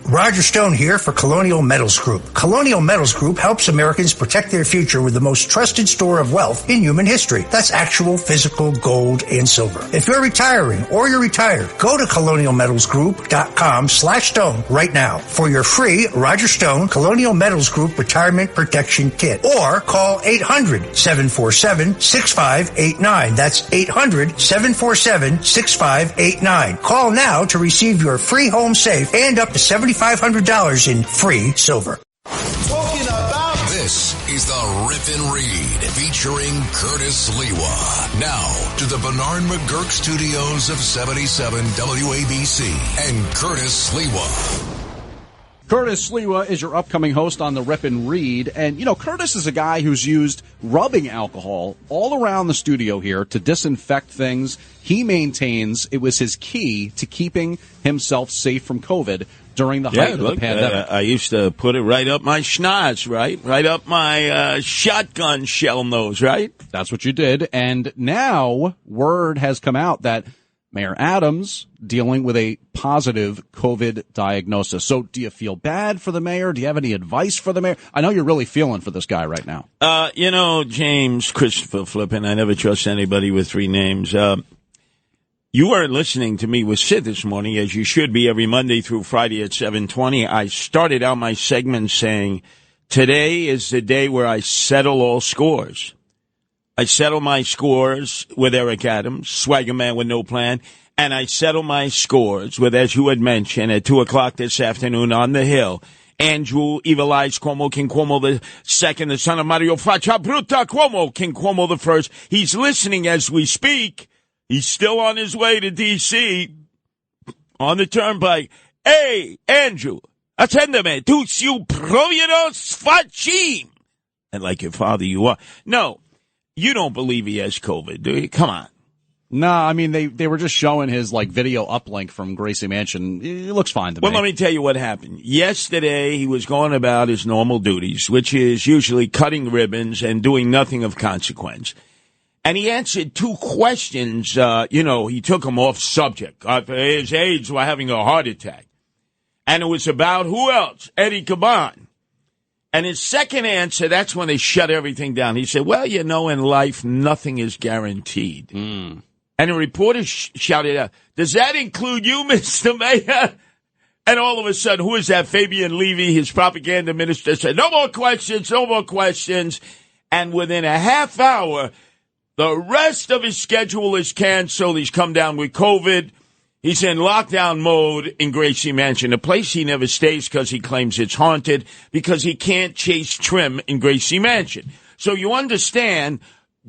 Roger Stone here for Colonial Metals Group. Colonial Metals Group helps Americans protect their future with the most trusted store of wealth in human history. That's actual physical gold and silver. If you're retiring or you're retired, go to colonialmetalsgroup.com/stone right now for your free Roger Stone Colonial Metals Group Retirement Protection Kit. Or call 800-747-6589. That's 800-747-6589. Call now to receive your free home safe and up to $7,500 in free silver. This is the Rip and Read featuring Curtis Sliwa. Now to the Bernard McGurk studios of 77 WABC and Curtis Sliwa. Curtis Sliwa is your upcoming host on the Rip and Read. And, you know, Curtis is a guy who's used rubbing alcohol all around the studio here to disinfect things. He maintains it was his key to keeping himself safe from COVID during the height of the pandemic. I used to put it right up my schnoz, right? Right up my shotgun shell nose, right? That's what you did. And now word has come out that Mayor Adams dealing with a positive COVID diagnosis. So do you feel bad for the mayor? Do you have any advice for the mayor? I know you're really feeling for this guy right now. James Christopher Flippin, I never trust anybody with three names. You weren't listening to me with Sid this morning, as you should be every Monday through Friday at 7:20. I started out my segment saying, today is the day where I settle all scores. I settle my scores with Eric Adams, swagger man with no plan, and I settle my scores with, as you had mentioned, at 2 o'clock this afternoon on the Hill, Andrew Evil Eyes Cuomo, King Cuomo the second, the son of Mario Faccia Bruta Cuomo, King Cuomo the first. He's listening as we speak. He's still on his way to D.C. on the turnpike. Hey, Andrew, attendeme, tu si provino sfacim. And like your father you are. No. You don't believe he has COVID, do you? Come on. No, I mean, they were just showing his, video uplink from Gracie Mansion. It looks fine to me. Well, let me tell you what happened. Yesterday, he was going about his normal duties, which is usually cutting ribbons and doing nothing of consequence. And he answered two questions. He took them off subject. His aides were having a heart attack. And it was about who else? Eddie Caban. And his second answer, that's when they shut everything down. He said, well, in life, nothing is guaranteed. And the reporter shouted out, does that include you, Mr. Mayor? And all of a sudden, who is that? Fabian Levy, his propaganda minister, said, no more questions, no more questions. And within a half hour, the rest of his schedule is canceled. He's come down with COVID. He's in lockdown mode in Gracie Mansion, a place he never stays because he claims it's haunted, because he can't chase trim in Gracie Mansion. So you understand,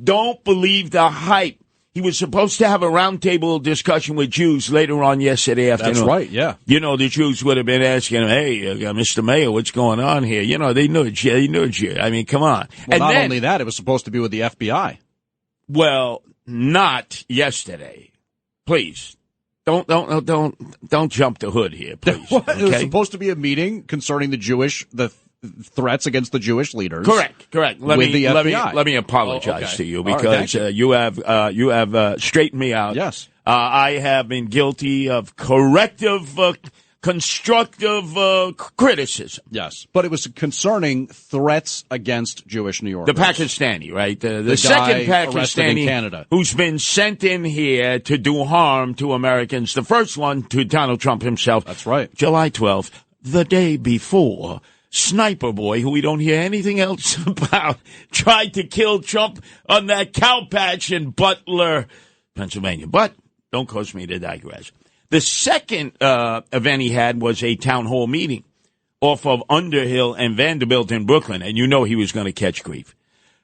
don't believe the hype. He was supposed to have a roundtable discussion with Jews later on yesterday afternoon. That's right, yeah. The Jews would have been asking him, hey, Mr. Mayor, what's going on here? They knew you. I mean, come on. Well, and not only that, it was supposed to be with the FBI. Well, not yesterday. Please. Don't jump the hood here, please. Okay? It was supposed to be a meeting concerning the threats against the Jewish leaders. Correct. Let me Oh, apologize okay. to you because you have straightened me out. Yes. I have been guilty of corrective, constructive criticism. Yes, but it was concerning threats against Jewish New Yorkers. The Pakistani, right? The guy second arrested in Pakistani Canada, who's been sent in here to do harm to Americans. The first one to Donald Trump himself. That's right. July 12th, the day before. Sniper Boy, who we don't hear anything else about, tried to kill Trump on that cow patch in Butler, Pennsylvania. But don't cause me to digress. The second event he had was a town hall meeting off of Underhill and Vanderbilt in Brooklyn, and he was going to catch grief.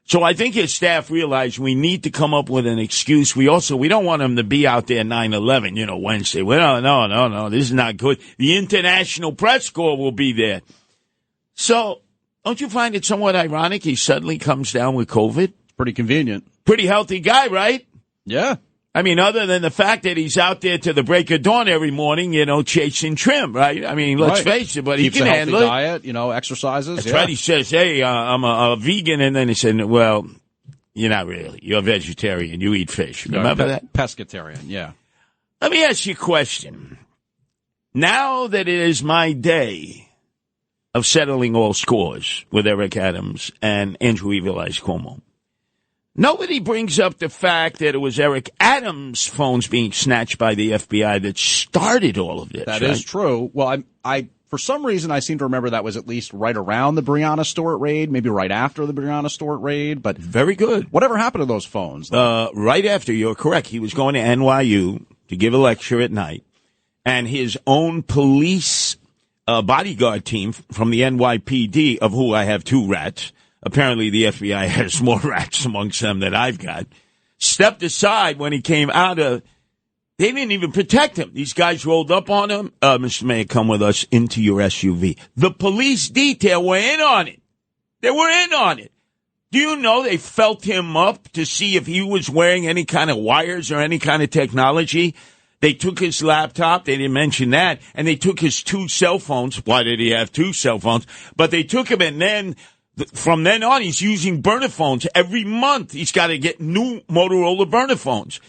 So I think his staff realized we need to come up with an excuse. We don't want him to be out there 9/11, Wednesday. Well, no, this is not good. The International Press Corps will be there. So don't you find it somewhat ironic he suddenly comes down with COVID? It's pretty convenient. Pretty healthy guy, right? Yeah. I mean, other than the fact that he's out there to the break of dawn every morning, chasing trim, right? I mean, let's face it, but Keeps he can a handle it. Diet, exercises. That's right. He says, hey, I'm a vegan. And then he said, well, you're not really. You're a vegetarian. You eat fish. Remember that? Pescatarian, yeah. Let me ask you a question. now that it is my day of settling all scores with Eric Adams and Andrew Evil Eyes Cuomo, nobody brings up the fact that it was Eric Adams' phones being snatched by the FBI that started all of this. That is true. Well, I for some reason, I seem to remember that was at least right around the Breonna Stewart raid, maybe right after the Breonna Stewart raid. But very good. Whatever happened to those phones? Right after, you're correct. He was going to NYU to give a lecture at night, and his own police bodyguard team from the NYPD, of who I have 2 rats, apparently the FBI has more rats amongst them than I've got, stepped aside when he came out of. They didn't even protect him. These guys rolled up on him. Mr. Mayor, come with us into your SUV. The police detail were in on it. They were in on it. Do you know they felt him up to see if he was wearing any kind of wires or any kind of technology? They took his laptop. They didn't mention that. And they took his 2 cell phones. Why did he have 2 cell phones? But they took him, and then from then on, he's using burner phones. Every month, he's got to get new Motorola burner phones.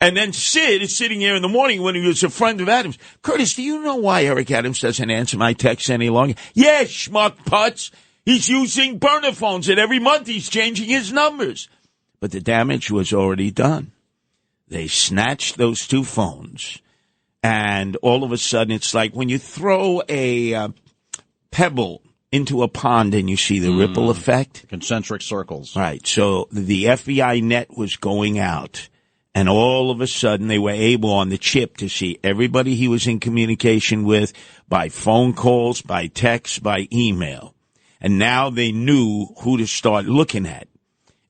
And then Sid is sitting here in the morning when he was a friend of Adams. Curtis, do you know why Eric Adams doesn't answer my texts any longer? Yes, schmuck putz. He's using burner phones, and every month he's changing his numbers. But the damage was already done. They snatched those 2 phones, and all of a sudden it's like when you throw a pebble into a pond and you see the ripple effect. Concentric circles. Right. So the FBI net was going out. And all of a sudden, they were able on the chip to see everybody he was in communication with by phone calls, by text, by email. And now they knew who to start looking at.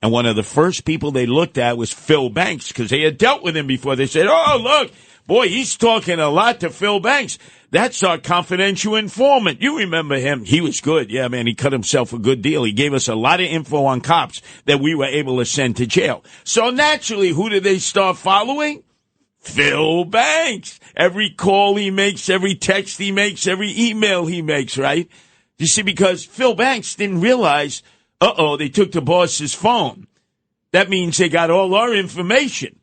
And one of the first people they looked at was Phil Banks, because they had dealt with him before. They said, oh, look, boy, he's talking a lot to Phil Banks. That's our confidential informant. You remember him. He was good. Yeah, man, he cut himself a good deal. He gave us a lot of info on cops that we were able to send to jail. So naturally, who did they start following? Phil Banks. Every call he makes, every text he makes, every email he makes, right? You see, because Phil Banks didn't realize, they took the boss's phone. That means they got all our information.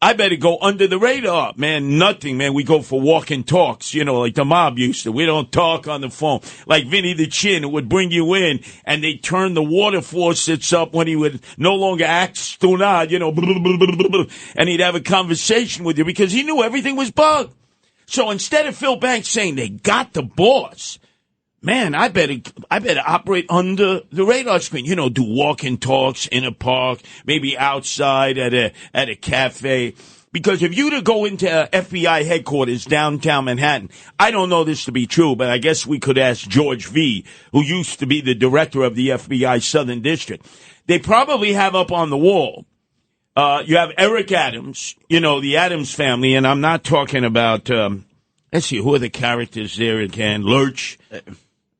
I better go under the radar. Man, nothing, man. We go for walking talks, like the mob used to. We don't talk on the phone. Like Vinny the Chin, who would bring you in, and they turn the water faucets up when he would no longer act stunad, and he'd have a conversation with you because he knew everything was bugged. So instead of Phil Banks saying they got the boss, man, I better operate under the radar screen. Do walking talks in a park, maybe outside at a cafe. Because if you to go into FBI headquarters downtown Manhattan, I don't know this to be true, but I guess we could ask George V., who used to be the director of the FBI Southern District. They probably have up on the wall. You have Eric Adams, the Adams family, and I'm not talking about. Let's see, who are the characters there again? Lurch.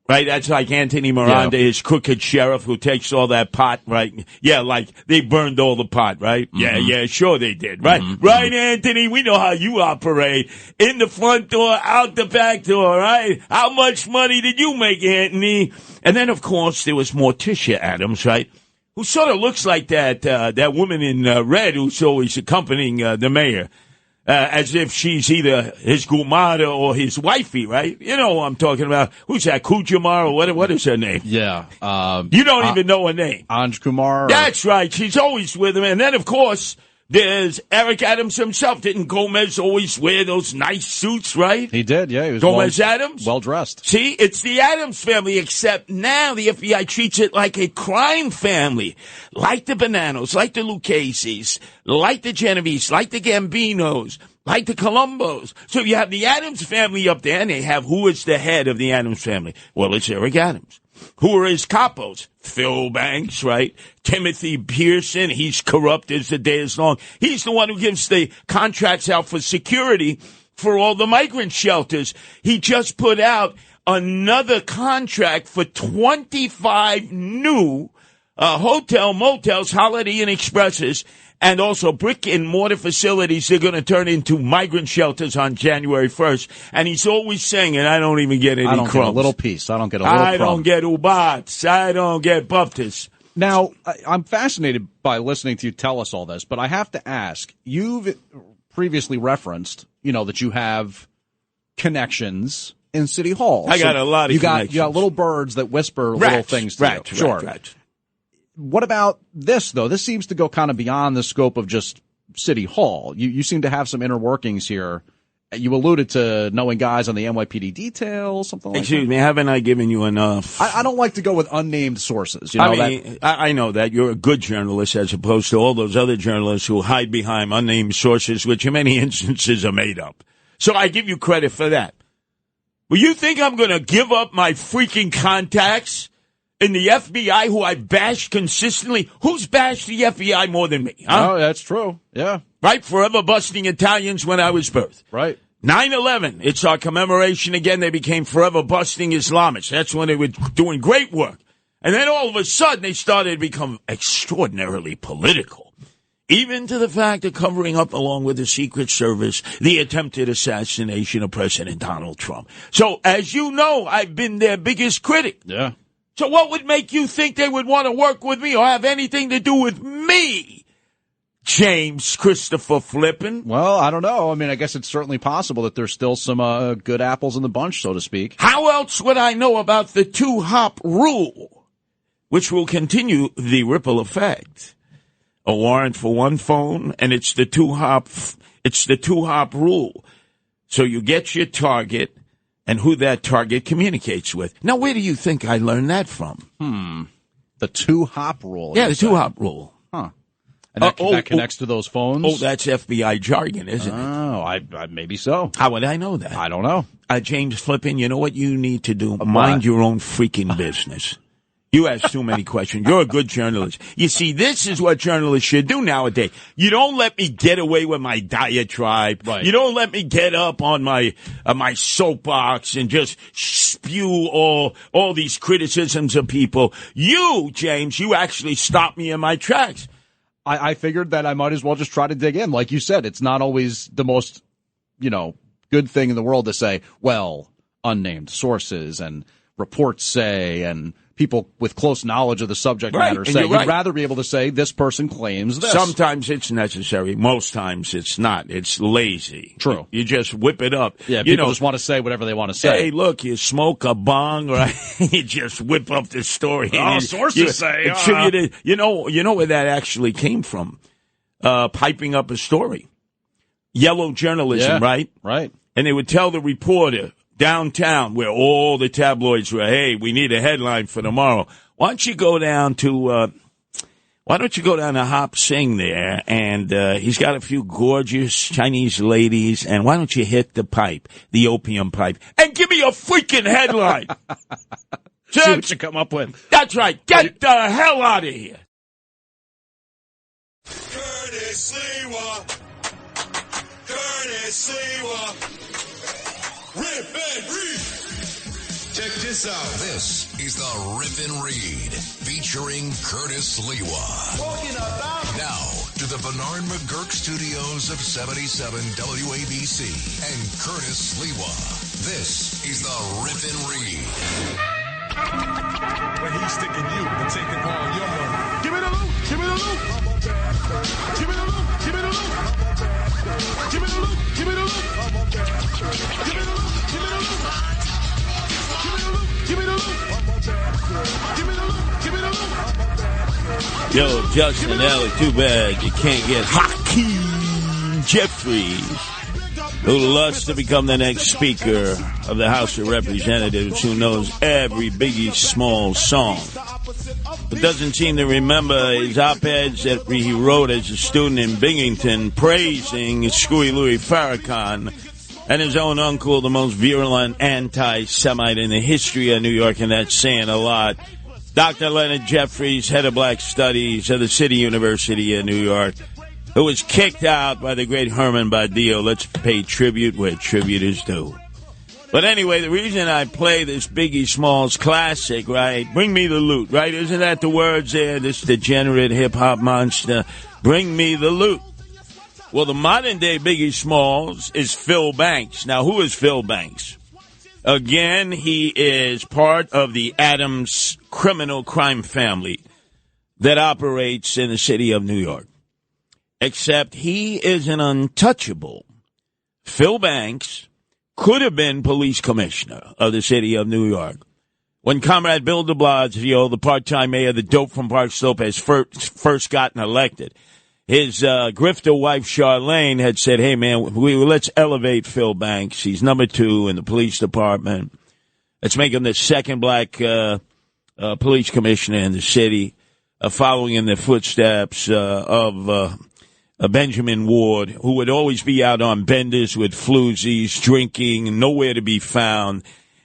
Right, that's like Anthony Miranda, his crooked sheriff who takes all that pot, right? Yeah, like they burned all the pot, right? Mm-hmm. Yeah, sure they did, right? Mm-hmm. Right, Anthony, we know how you operate. In the front door, out the back door, right? How much money did you make, Anthony? And then, of course, there was Morticia Adams, right? Who sort of looks like that woman in red who's always accompanying the mayor. As if she's either his gumada or his wifey, right? You know who I'm talking about. Who's that, Kujamar, or what is her name? Yeah. You don't even know her name. Anj Kumar? That's right. She's always with him. And then, of course, there's Eric Adams himself. Didn't Gomez always wear those nice suits, right? He did, yeah. He was Gomez Adams? Well-dressed. See, it's the Adams family, except now the FBI treats it like a crime family. Like the Bananos, like the Lucchese's, like the Genovese, like the Gambinos, like the Colombos. So you have the Adams family up there, and they have who is the head of the Adams family. Well, it's Eric Adams. Who are his capos? Phil Banks, right? Timothy Pearson, he's corrupt as the day is long. He's the one who gives the contracts out for security for all the migrant shelters. He just put out another contract for 25 new hotel, motels, Holiday Inn Expresses, and also brick and mortar facilities they're going to turn into migrant shelters on January 1st. And he's always saying, and I don't even get any crumbs. I don't get a little piece. I don't get a little crumb. I don't get ubats. I don't get buptas. Now, I'm fascinated by listening to you tell us all this, but I have to ask, you've previously referenced, that you have connections in City Hall. I got a lot of connections. You got little birds that whisper little things to you. Sure. Rats. What about this, though? This seems to go kind of beyond the scope of just City Hall. You seem to have some inner workings here. You alluded to knowing guys on the NYPD detail, something like that. Excuse me, haven't I given you enough? I don't like to go with unnamed sources. I know that. You're a good journalist as opposed to all those other journalists who hide behind unnamed sources, which in many instances are made up. So I give you credit for that. Well, you think I'm going to give up my freaking contacts in the FBI who I bashed consistently? Who's bashed the FBI more than me? Huh? Oh, that's true. Yeah. Right? Forever busting Italians when I was birthed. Right. 9/11, it's our commemoration again. They became forever busting Islamists. That's when they were doing great work. And then all of a sudden they started to become extraordinarily political. Even to the fact of covering up, along with the Secret Service, the attempted assassination of President Donald Trump. So, as you know, I've been their biggest critic. Yeah. So what would make you think they would want to work with me or have anything to do with me, James Christopher Flippin? Well, I don't know. I mean, I guess it's certainly possible that there's still some good apples in the bunch, so to speak. How else would I know about the two-hop rule, which will continue the ripple effect? A warrant for one phone, and it's the two-hop rule. So you get your target and who that target communicates with. Now, where do you think I learned that from? The two-hop rule. Yeah, the two-hop rule. Huh. And that connects to those phones? Oh, that's FBI jargon, isn't it? Oh, I maybe so. How would I know that? I don't know. James Flippin, you know what you need to do? Mind your own freaking business. You ask too many questions. You're a good journalist. You see, this is what journalists should do nowadays. You don't let me get away with my diatribe. Right. You don't let me get up on my soapbox and just spew all these criticisms of people. You, James, you actually stop me in my tracks. I figured that I might as well just try to dig in. Like you said, it's not always the most, good thing in the world to say, well, unnamed sources and reports say and people with close knowledge of the subject matter say. You'd rather be able to say this person claims this. Sometimes it's necessary. Most times it's not. It's lazy. True. You just whip it up. Yeah, people just want to say whatever they want to say. Hey, look, you smoke a bong, right? You just whip up the story. Sources say. You know where that actually came from? Piping up a story. Yellow journalism, right? Right. And they would tell the reporter downtown where all the tabloids were, hey, we need a headline for tomorrow. Why don't you go down to Hop Sing there, and he's got a few gorgeous Chinese ladies, and why don't you hit the pipe, the opium pipe, and give me a freaking headline. See what you come up with. That's right. Get the hell out of here. Curtis Sliwa. Curtis Sliwa. Rip and read. Check this out. This is the Rip and Read, featuring Curtis Sliwa. Now, to the Bernard McGurk studios of 77 WABC and Curtis Sliwa. This is the Rip and Read. When he's sticking you and taking all your money. Give me the loot. Give me the loot. Give me the loot. Give me the loot. Give me the loot. Give me the loot. Give me the loot. Give me the loot. Give me the loot. Give me the loot. Give me the loot. Yo, Justin Ellie, too bad you can't get Hakeem Jeffries, who loves to become the next Speaker of the House of Representatives, who knows every Biggie Smalls song, but doesn't seem to remember his op-eds that he wrote as a student in Binghamton praising Screwy Louis Farrakhan and his own uncle, the most virulent anti-Semite in the history of New York, and that's saying a lot. Dr. Leonard Jeffries, head of black studies at the City University of New York, who was kicked out by the great Herman Badillo. Let's pay tribute where tribute is due. But anyway, the reason I play this Biggie Smalls classic, right? Bring me the loot, right? Isn't that the words there? This degenerate hip-hop monster. Bring me the loot. Well, the modern-day Biggie Smalls is Phil Banks. Now, who is Phil Banks? Again, he is part of the Adams criminal crime family that operates in the city of New York. Except he is an untouchable. Phil Banks could have been police commissioner of the city of New York. When Comrade Bill de Blasio, the part-time mayor, the dope from Park Slope, has first gotten elected, his grifter wife, Charlene, had said, hey, man, let's elevate Phil Banks. He's number 2 in the police department. Let's make him the second black police commissioner in the city, following in the footsteps of Benjamin Ward, who would always be out on benders with floozies, drinking, nowhere to be found,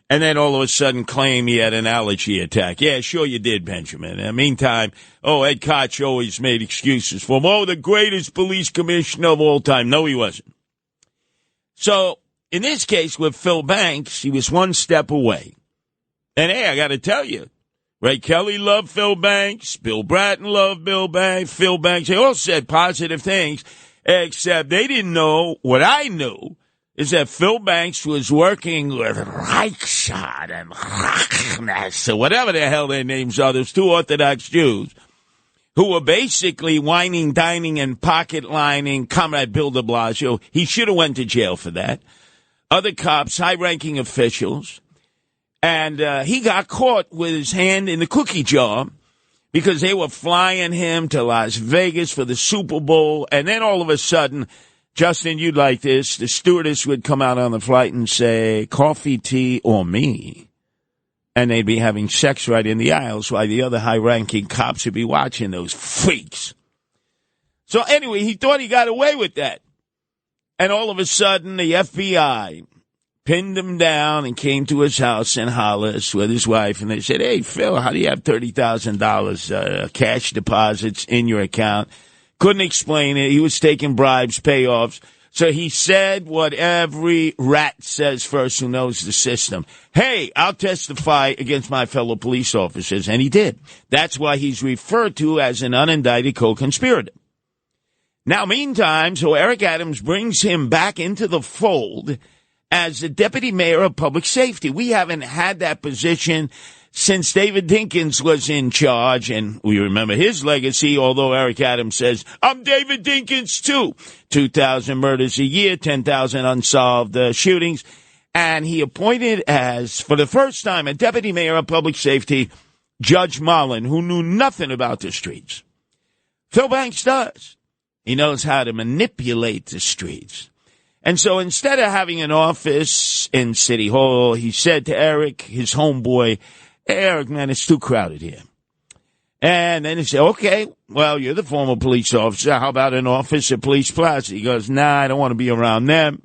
and then all of a sudden claim he had an allergy attack. Yeah, sure you did, Benjamin. In the meantime, Ed Koch always made excuses for him. The greatest police commissioner of all time. No, he wasn't. So, in this case with Phil Banks, he was one step away. And hey, I got to tell you, Ray Kelly loved Phil Banks. Bill Bratton loved Bill Banks. Phil Banks. They all said positive things, except they didn't know what I knew, is that Phil Banks was working with Reichshard and Rachnes, or whatever the hell their names are, those 2 Orthodox Jews, who were basically whining, dining, and pocket-lining Comrade Bill de Blasio. He should have went to jail for that. Other cops, high-ranking officials. And he got caught with his hand in the cookie jar because they were flying him to Las Vegas for the Super Bowl. And then all of a sudden, Justin, you'd like this, the stewardess would come out on the flight and say, coffee, tea, or me. And they'd be having sex right in the aisles while the other high-ranking cops would be watching those freaks. So anyway, he thought he got away with that. And all of a sudden, the FBI pinned him down and came to his house in Hollis with his wife, and they said, hey, Phil, how do you have $30,000 cash deposits in your account? Couldn't explain it. He was taking bribes, payoffs. So he said what every rat says first who knows the system. Hey, I'll testify against my fellow police officers, and he did. That's why he's referred to as an unindicted co-conspirator. Now, meantime, so Eric Adams brings him back into the fold as the deputy mayor of public safety. We haven't had that position since David Dinkins was in charge, and we remember his legacy, although Eric Adams says, I'm David Dinkins too. 2,000 murders a year, 10,000 unsolved shootings. And he appointed as, for the first time, a deputy mayor of public safety, Judge Mullen, who knew nothing about the streets. Phil Banks does. He knows how to manipulate the streets. And so instead of having an office in City Hall, he said to Eric, his homeboy, hey, Eric, man, it's too crowded here. And then he said, okay, well, you're the former police officer. How about an office at Police Plaza? He goes, nah, I don't want to be around them.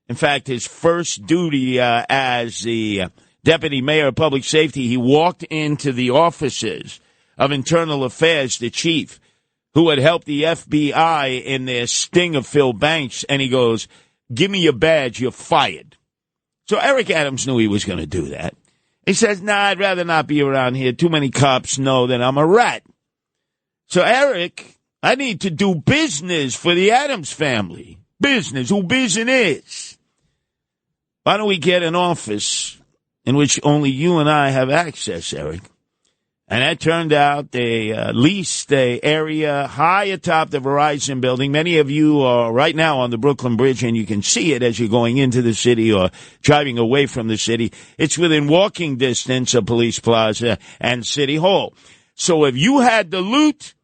In fact, his first duty as the deputy mayor of public safety, he walked into the offices of Internal Affairs, the chief, who had helped the FBI in their sting of Phil Banks, and he goes, give me your badge, you're fired. So Eric Adams knew he was going to do that. He says, nah, I'd rather not be around here. Too many cops know that I'm a rat. So, Eric, I need to do business for the Adams family. Business, who business? Why don't we get an office in which only you and I have access, Eric? And that turned out they leased an area high atop the Verizon building. Many of you are right now on the Brooklyn Bridge, and you can see it as you're going into the city or driving away from the city. It's within walking distance of Police Plaza and City Hall. So if you had the loot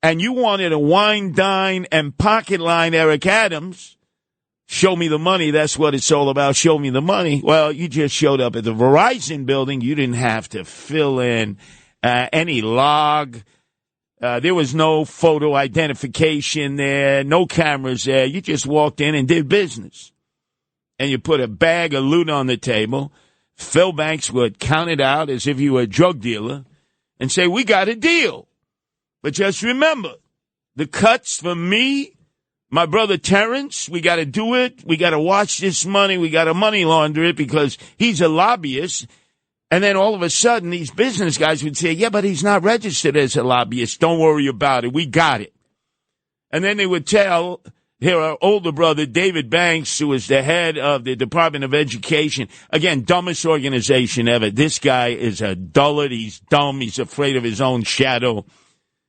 and you wanted to wine, dine, and pocket line Eric Adams, show me the money. That's what it's all about. Show me the money. Well, you just showed up at the Verizon building. You didn't have to fill in any log. There was no photo identification there, no cameras there. You just walked in and did business. And you put a bag of loot on the table. Phil Banks would count it out as if you were a drug dealer and say, we got a deal. But just remember, the cuts from me, my brother Terrence, we got to do it. We got to watch this money. We got to money launder it because he's a lobbyist. And then all of a sudden, these business guys would say, yeah, but he's not registered as a lobbyist. Don't worry about it. We got it. And then they would tell our older brother, David Banks, who was the head of the Department of Education. Again, dumbest organization ever. This guy is a dullard. He's dumb. He's afraid of his own shadow.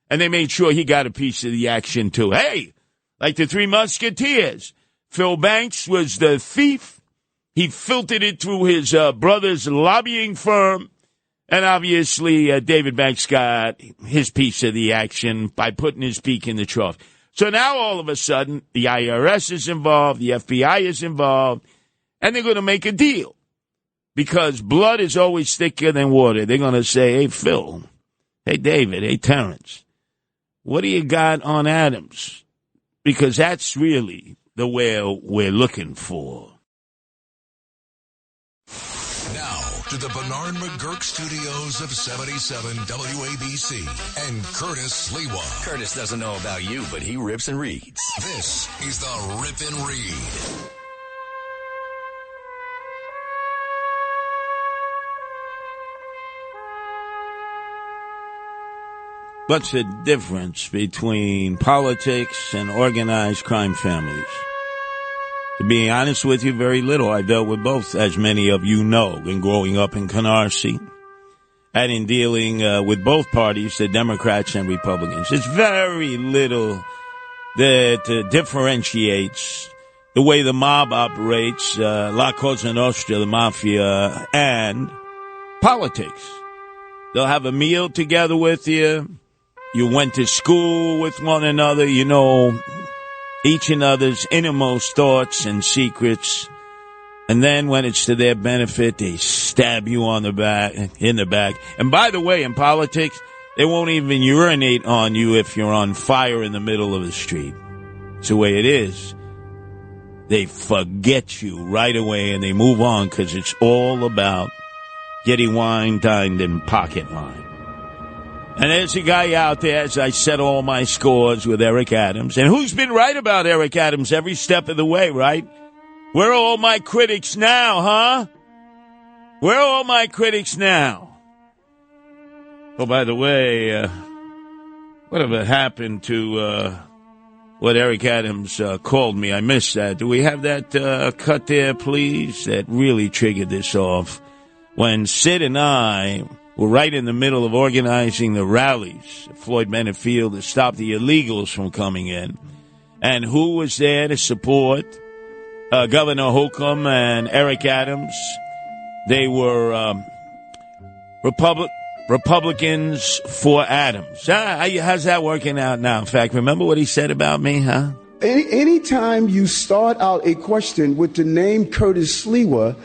And they made sure he got a piece of the action, too. Hey, like the Three Musketeers. Phil Banks was the thief He filtered it through his brother's lobbying firm. And obviously, David Banks got his piece of the action by putting his beak in the trough. So now all of a sudden, the IRS is involved, the FBI is involved, and they're going to make a deal. Because blood is always thicker than water. They're going to say, hey, Phil, hey, David, hey, Terrence, what do you got on Adams? Because that's really the whale we're looking for. Now to the Bernard McGurk studios of 77 WABC and Curtis Sliwa. Curtis doesn't know about you, but he rips and reads. This is the Rip and Read. What's the difference between politics and organized crime families? To be honest with you, very little. I dealt with both, as many of you know, in growing up in Canarsie and in dealing with both parties, the Democrats and Republicans. There's very little that differentiates the way the mob operates, La Cosa Nostra, the mafia, and politics. They'll have a meal together with you. You went to school with one another. You know each other's innermost thoughts and secrets. And then when it's to their benefit, they stab you in the back. And by the way, in politics, they won't even urinate on you if you're on fire in the middle of the street. It's the way it is. They forget you right away and they move on because it's all about getting wine, dined, and pocket line. And there's a guy out there, as I set all my scores with Eric Adams. And who's been right about Eric Adams every step of the way, right? Where are all my critics now, huh? Where are all my critics now? Oh, by the way, whatever happened to what Eric Adams called me? I missed that. Do we have that cut there, please? That really triggered this off. When Sid and I were right in the middle of organizing the rallies at Floyd Bennett Field to stop the illegals from coming in. And who was there to support Governor Holcomb and Eric Adams? They were Republicans for Adams. How's that working out now? In fact, remember what he said about me, huh? Anytime you start out a question with the name Curtis Sliwa,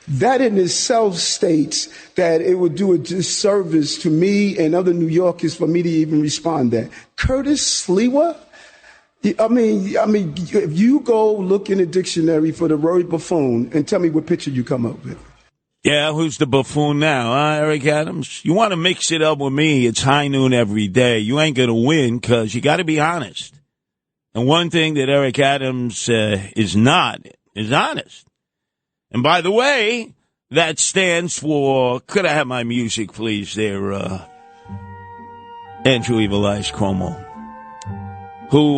that in itself states that it would do a disservice to me and other New Yorkers for me to even respond that. Curtis Sliwa? I mean, if you go look in a dictionary for the word buffoon and tell me what picture you come up with. Yeah, who's the buffoon now, huh, Eric Adams? You want to mix it up with me, it's high noon every day. You ain't going to win because you got to be honest. And one thing that Eric Adams is not is honest. And by the way, that stands for, could I have my music, please, there, Andrew Evil Eyes Cuomo, who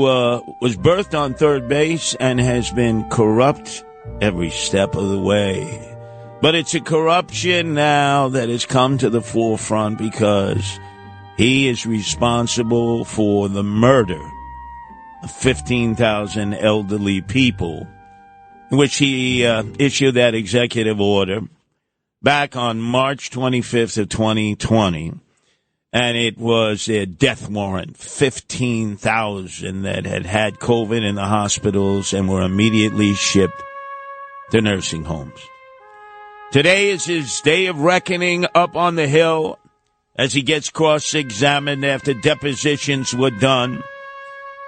was birthed on third base and has been corrupt every step of the way. But it's a corruption now that has come to the forefront because he is responsible for the murder of 15,000 elderly people, in which he issued that executive order back on March 25th of 2020. And it was a death warrant, 15,000 that had COVID in the hospitals and were immediately shipped to nursing homes. Today is his day of reckoning up on the Hill as he gets cross-examined after depositions were done.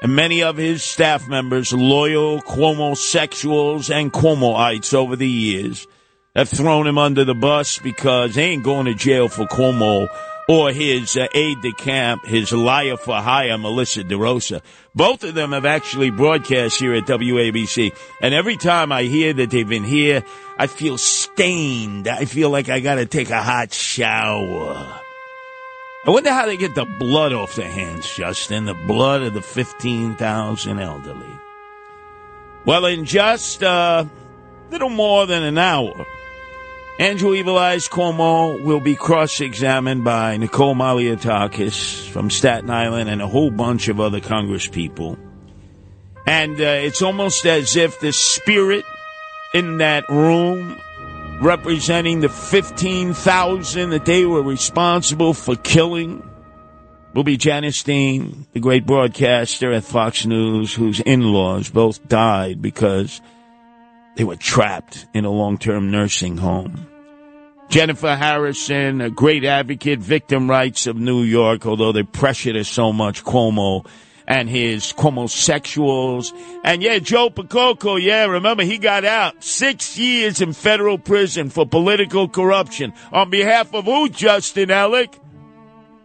And many of his staff members, loyal Cuomo-sexuals and Cuomoites over the years, have thrown him under the bus because they ain't going to jail for Cuomo or his aide-de-camp, his liar-for-hire, Melissa DeRosa. Both of them have actually broadcast here at WABC. And every time I hear that they've been here, I feel stained. I feel like I got to take a hot shower. I wonder how they get the blood off their hands, Justin, the blood of the 15,000 elderly. Well, in just a little more than an hour, Andrew Evil Eyes Cuomo will be cross-examined by Nicole Malliotakis from Staten Island and a whole bunch of other congresspeople. And it's almost as if the spirit in that room representing the 15,000 that they were responsible for killing will be Janice Dean, the great broadcaster at Fox News, whose in-laws both died because they were trapped in a long-term nursing home. Jennifer Harrison, a great advocate, victim rights of New York, although they pressured her so much, Cuomo and his Cuomo-sexuals. And, yeah, Joe Picoco, yeah, remember, he got out 6 years in federal prison for political corruption. On behalf of who, Justin Alec?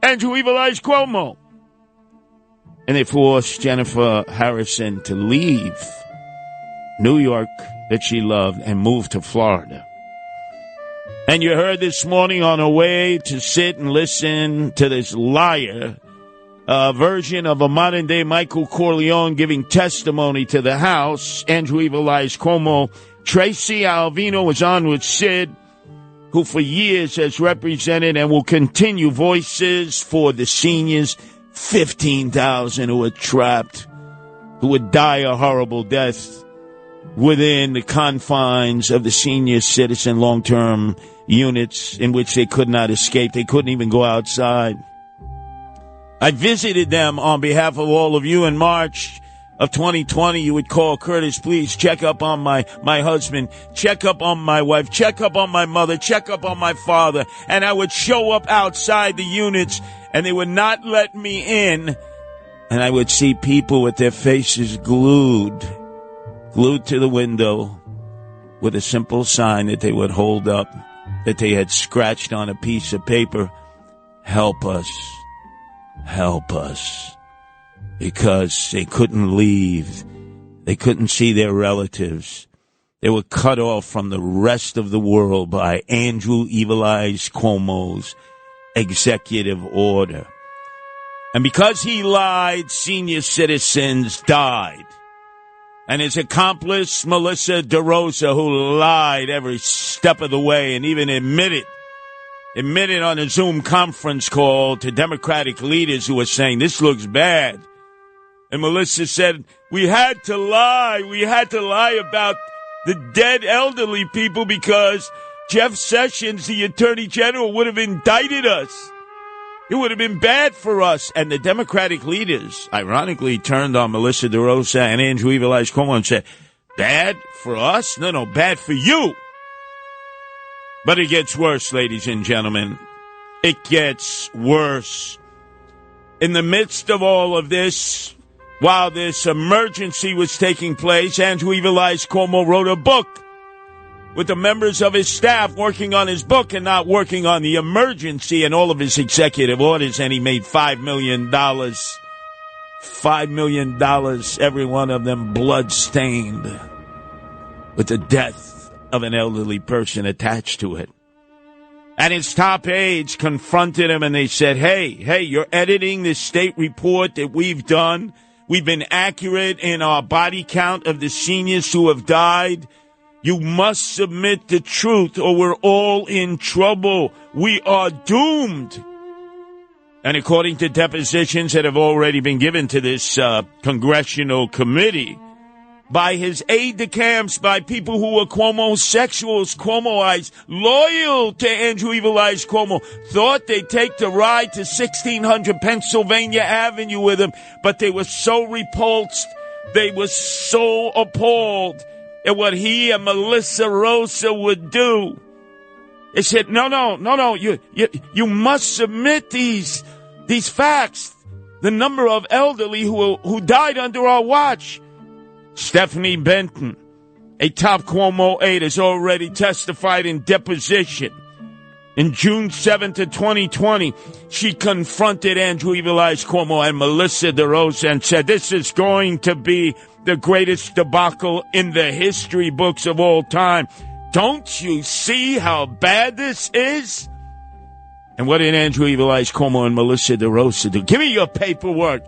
Andrew Evil Eyes Cuomo. And they forced Jennifer Harrison to leave New York that she loved and move to Florida. And you heard this morning on her way to sit and listen to this liar, a version of a modern-day Michael Corleone giving testimony to the House, Andrew Evil Eyes Cuomo. Tracy Alvino was on with Sid, who for years has represented and will continue voices for the seniors, 15,000 who are trapped, who would die a horrible death within the confines of the senior citizen long-term units in which they could not escape. They couldn't even go outside. I visited them on behalf of all of you in March of 2020. You would call, Curtis, please check up on my husband, check up on my wife, check up on my mother, check up on my father. And I would show up outside the units and they would not let me in. And I would see people with their faces glued to the window with a simple sign that they would hold up that they had scratched on a piece of paper. Help us. Help us. Because they couldn't leave. They couldn't see their relatives. They were cut off from the rest of the world by Andrew Evil Eyes Cuomo's executive order. And because he lied, senior citizens died. And his accomplice, Melissa DeRosa, who lied every step of the way and even admitted on a Zoom conference call to Democratic leaders who were saying, this looks bad. And Melissa said, we had to lie. We had to lie about the dead elderly people because Jeff Sessions, the Attorney General, would have indicted us. It would have been bad for us. And the Democratic leaders, ironically, turned on Melissa DeRosa and Andrew Evil Eyes Cuomo and said, bad for us? No, bad for you. But it gets worse, ladies and gentlemen. It gets worse. In the midst of all of this, while this emergency was taking place, Andrew Evil Eyes Cuomo wrote a book with the members of his staff working on his book and not working on the emergency and all of his executive orders, and he made $5 million. $5 million, every one of them blood-stained with the death of an elderly person attached to it. And his top aides confronted him and they said, hey, you're editing this state report that we've done. We've been accurate in our body count of the seniors who have died. You must submit the truth or we're all in trouble. We are doomed. And according to depositions that have already been given to this congressional committee, by his aide-de-camps, by people who were Cuomo-sexuals, Cuomoites, loyal to Andrew Evil Eyes Cuomo, thought they'd take the ride to 1600 Pennsylvania Avenue with him, but they were so repulsed, they were so appalled at what he and Melissa Rosa would do. They said, no, you must submit these facts. The number of elderly who died under our watch. Stephanie Benton, a top Cuomo aide, has already testified in deposition. In June 7th of 2020, she confronted Andrew Evil Eyes Cuomo and Melissa DeRosa and said, this is going to be the greatest debacle in the history books of all time. Don't you see how bad this is? And what did Andrew Evil Eyes Cuomo and Melissa DeRosa do? Give me your paperwork.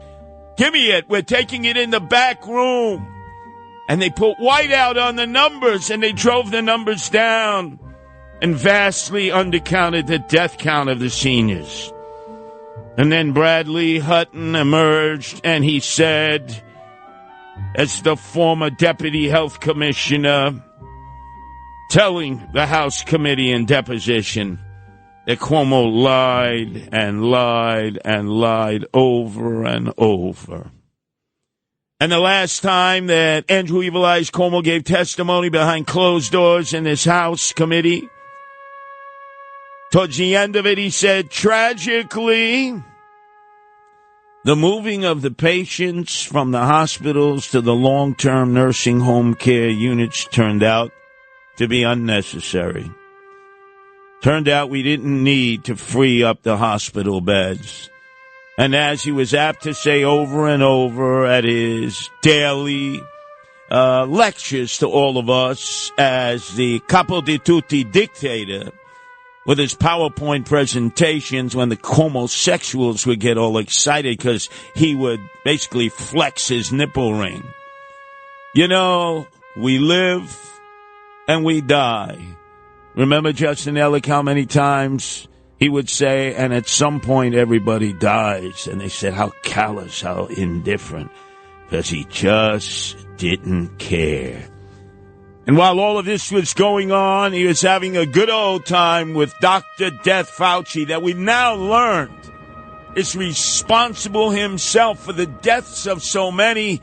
Give me it. We're taking it in the back room. And they put whiteout on the numbers, and they drove the numbers down and vastly undercounted the death count of the seniors. And then Bradley Hutton emerged, and he said, as the former deputy health commissioner, telling the House committee in deposition that Cuomo lied and lied and lied over and over. And the last time that Andrew Evil Eyes Cuomo gave testimony behind closed doors in this House committee, towards the end of it, he said, tragically, the moving of the patients from the hospitals to the long-term nursing home care units turned out to be unnecessary. Turned out we didn't need to free up the hospital beds. And as he was apt to say over and over at his daily lectures to all of us as the capo di tutti dictator, with his PowerPoint presentations when the homosexuals would get all excited because he would basically flex his nipple ring. You know, we live and we die. Remember Justin Ellick, how many times he would say, and at some point everybody dies. And they said, how callous, how indifferent, because he just didn't care. And while all of this was going on, he was having a good old time with Dr. Death Fauci, that we've now learned is responsible himself for the deaths of so many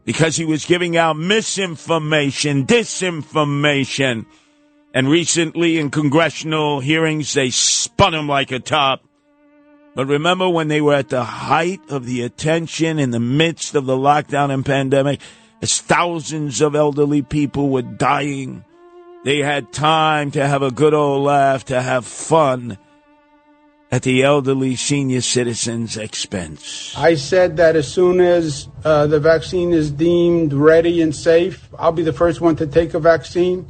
because he was giving out misinformation, disinformation. And recently in congressional hearings, they spun him like a top. But remember when they were at the height of the attention in the midst of the lockdown and pandemic, as thousands of elderly people were dying, they had time to have a good old laugh, to have fun at the elderly senior citizens' expense. I said that as soon as the vaccine is deemed ready and safe, I'll be the first one to take a vaccine.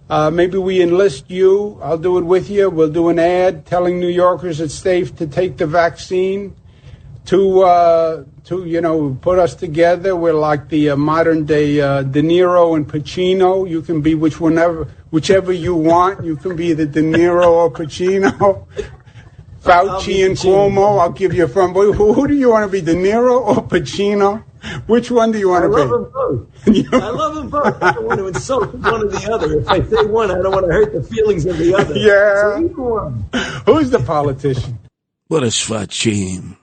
Maybe we enlist you. I'll do it with you. We'll do an ad telling New Yorkers it's safe to take the vaccine to put us together. We're like the modern day De Niro and Pacino. You can be whichever you want. You can be the De Niro or Pacino. Fauci and Cuomo. I'll give you a front. Who do you want to be, De Niro or Pacino? Which one do you want to be? I love them both. I love them both. I don't want to insult one or the other. If I say one, I don't want to hurt the feelings of the other. Yeah. So either one. Who's the politician? What is Fauci?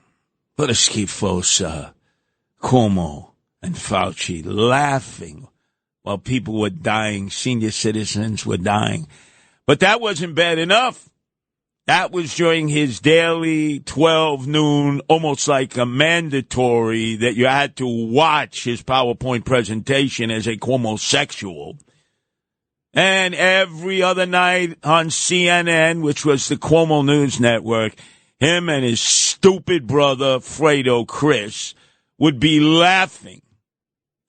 What is Schifosa, Cuomo, and Fauci laughing while people were dying, senior citizens were dying. But that wasn't bad enough. That was during his daily 12 noon, almost like a mandatory that you had to watch his PowerPoint presentation as a Cuomo-sexual. And every other night on CNN, which was the Cuomo News Network, him and his stupid brother, Fredo Chris, would be laughing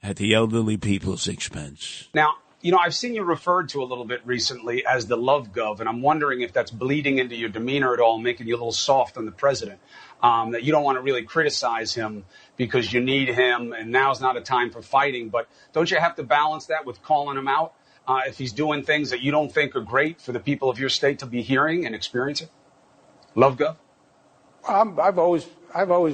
at the elderly people's expense. Now, you know, I've seen you referred to a little bit recently as the love gov, and I'm wondering if that's bleeding into your demeanor at all, making you a little soft on the president, that you don't want to really criticize him because you need him, and now's not a time for fighting. But don't you have to balance that with calling him out if he's doing things that you don't think are great for the people of your state to be hearing and experiencing? Love gov? I've always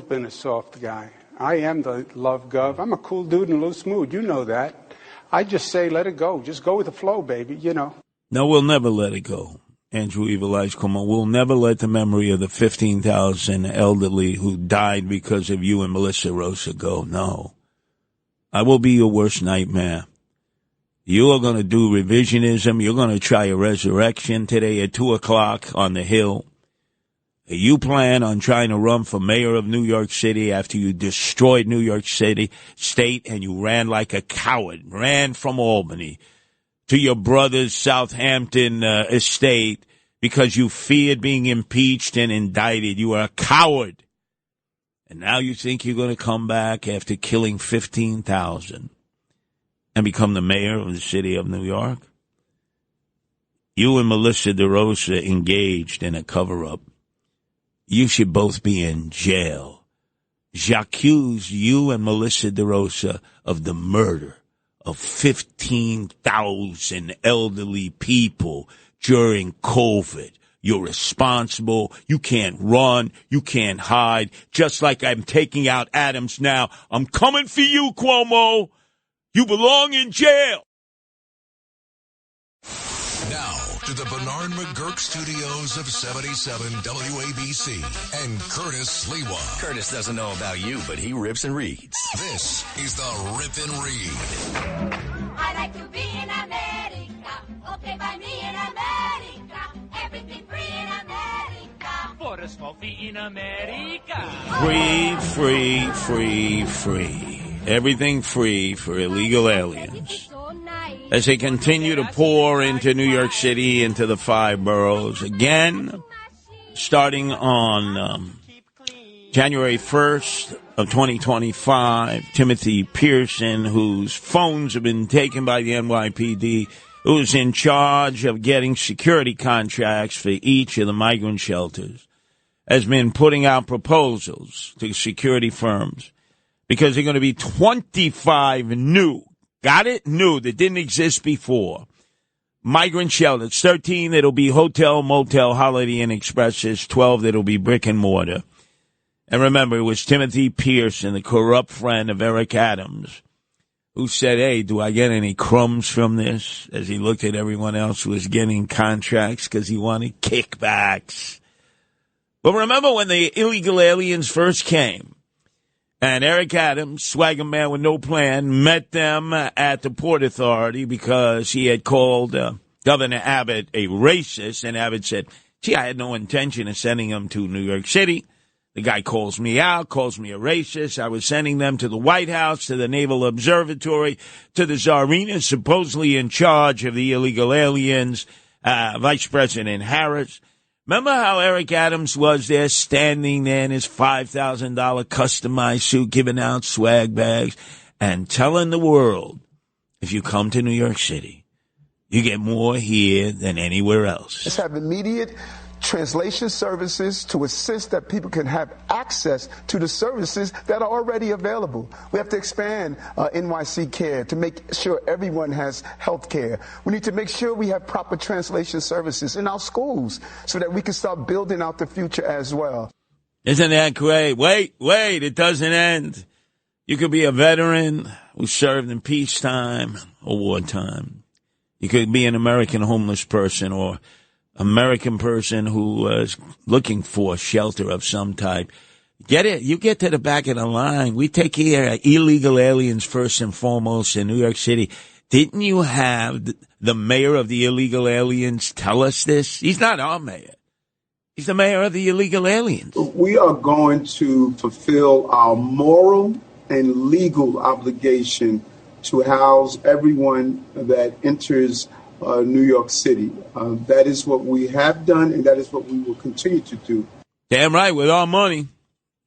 been a soft guy. I am the love gov. I'm a cool dude in a loose mood. You know that. I just say, let it go. Just go with the flow, baby, you know. No, we'll never let it go. Andrew Evil Eyes Cuomo, we'll never let the memory of the 15,000 elderly who died because of you and Melissa Rosa go. No. I will be your worst nightmare. You are going to do revisionism. You're going to try a resurrection today at 2 o'clock on the Hill. You plan on trying to run for mayor of New York City after you destroyed New York City state and you ran like a coward, ran from Albany to your brother's Southampton estate because you feared being impeached and indicted. You are a coward. And now you think you're going to come back after killing 15,000 and become the mayor of the city of New York? You and Melissa DeRosa engaged in a cover-up. You should both be in jail. J'accuse you and Melissa DeRosa of the murder of 15,000 elderly people during COVID. You're responsible. You can't run. You can't hide. Just like I'm taking out Adams now. I'm coming for you, Cuomo. You belong in jail. to the Bernard McGurk studios of 77 WABC and Curtis Sliwa. Curtis doesn't know about you, but he rips and reads. This is the Rip and Read. I like to be in America. Okay, by me in America. Everything free in America. For a small fee in America. Free. Everything free for illegal aliens. As they continue to pour into New York City, into the 5 boroughs. Again, starting on January 1st of 2025, Timothy Pearson, whose phones have been taken by the NYPD, who's in charge of getting security contracts for each of the migrant shelters, has been putting out proposals to security firms because they're going to be 25 new, got it? New, that didn't exist before. Migrant shelters, 13 that'll be hotel, motel, Holiday Inn Expresses, 12 that'll be brick and mortar. And remember, it was Timothy Pearson, the corrupt friend of Eric Adams, who said, hey, do I get any crumbs from this? As he looked at everyone else who was getting contracts because he wanted kickbacks. But remember when the illegal aliens first came, and Eric Adams, swagger man with no plan, met them at the Port Authority because he had called Governor Abbott a racist, and Abbott said, gee, I had no intention of sending them to New York City. The guy calls me out, calls me a racist. I was sending them to the White House, to the Naval Observatory, to the Tsarina, supposedly in charge of the illegal aliens, Vice President Harris. Remember how Eric Adams was there, standing there in his $5,000 customized suit, giving out swag bags and telling the world, if you come to New York City, you get more here than anywhere else. Let's have immediate translation services to assist that people can have access to the services that are already available. We have to expand NYC Care to make sure everyone has health care. We need to make sure we have proper translation services in our schools so that we can start building out the future as well. Isn't that great? Wait, it doesn't end. You could be a veteran who served in peacetime or wartime. You could be an American homeless person or American person who was looking for shelter of some type. Get it? You get to the back of the line. We take care of illegal aliens first and foremost in New York City. Didn't you have the mayor of the illegal aliens tell us this? He's not our mayor. He's the mayor of the illegal aliens. We are going to fulfill our moral and legal obligation to house everyone that enters New York City. That is what we have done, and that is what we will continue to do. Damn right, with our money.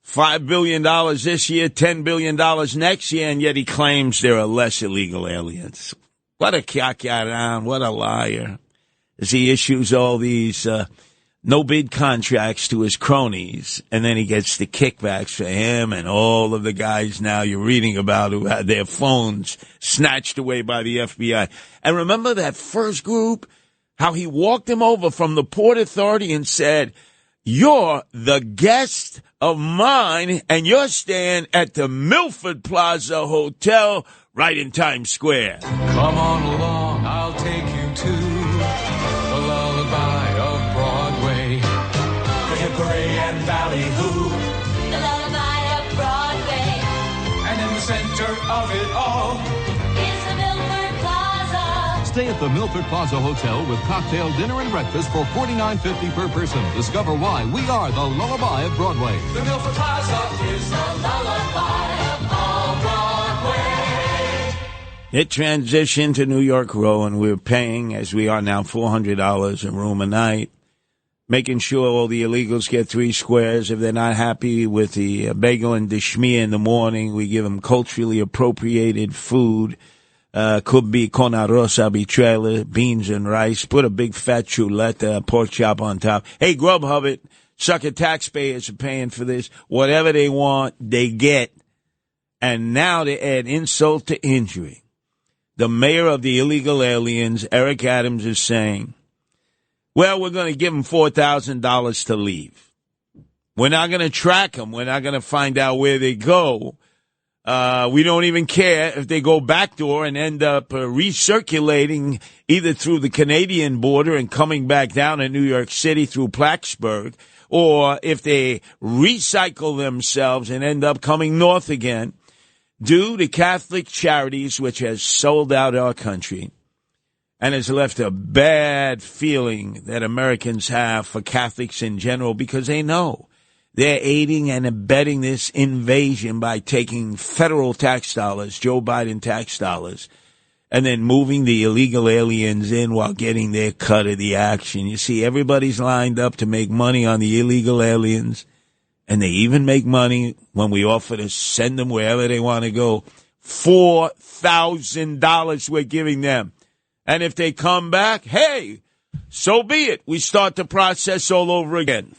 $5 billion this year, $10 billion next year, and yet he claims there are less illegal aliens. What a kakaran, what a liar. As he issues all these no-bid contracts to his cronies, and then he gets the kickbacks for him and all of the guys now you're reading about who had their phones snatched away by the FBI. And remember that first group, how he walked them over from the Port Authority and said, you're the guest of mine, and you're staying at the Milford Plaza Hotel right in Times Square. Come on along, I'll take you to the lullaby of Broadway. Hickory and Ballyhoo, The lullaby of Broadway. and in the center of it all, Is the Milford Plaza. Stay at the Milford Plaza Hotel with cocktail, dinner, and breakfast for $49.50 per person. Discover why we are the lullaby of Broadway. the Milford Plaza is the lullaby of all Broadway. It transitioned to New York Row, and we're paying, as we are now, $400 a room a night, making sure all the illegals get 3 squares. If they're not happy with the bagel and the schmear in the morning, we give them culturally appropriated food. Could be con arroz habichuela, beans and rice. Put a big fat chuleta, pork chop on top. Hey, Grubhub it. Sucker taxpayers are paying for this. Whatever they want, they get. And now to add insult to injury, the mayor of the illegal aliens, Eric Adams, is saying, well, we're going to give them $4,000 to leave. We're not going to track them. We're not going to find out where they go. We don't even care if they go backdoor and end up recirculating either through the Canadian border and coming back down to New York City through Plattsburgh, or if they recycle themselves and end up coming north again, due to Catholic Charities, which has sold out our country and has left a bad feeling that Americans have for Catholics in general, because they know they're aiding and abetting this invasion by taking federal tax dollars, Joe Biden tax dollars, and then moving the illegal aliens in while getting their cut of the action. You see, everybody's lined up to make money on the illegal aliens, and they even make money when we offer to send them wherever they want to go. $4,000 we're giving them. And if they come back, hey, so be it. We start the process all over again.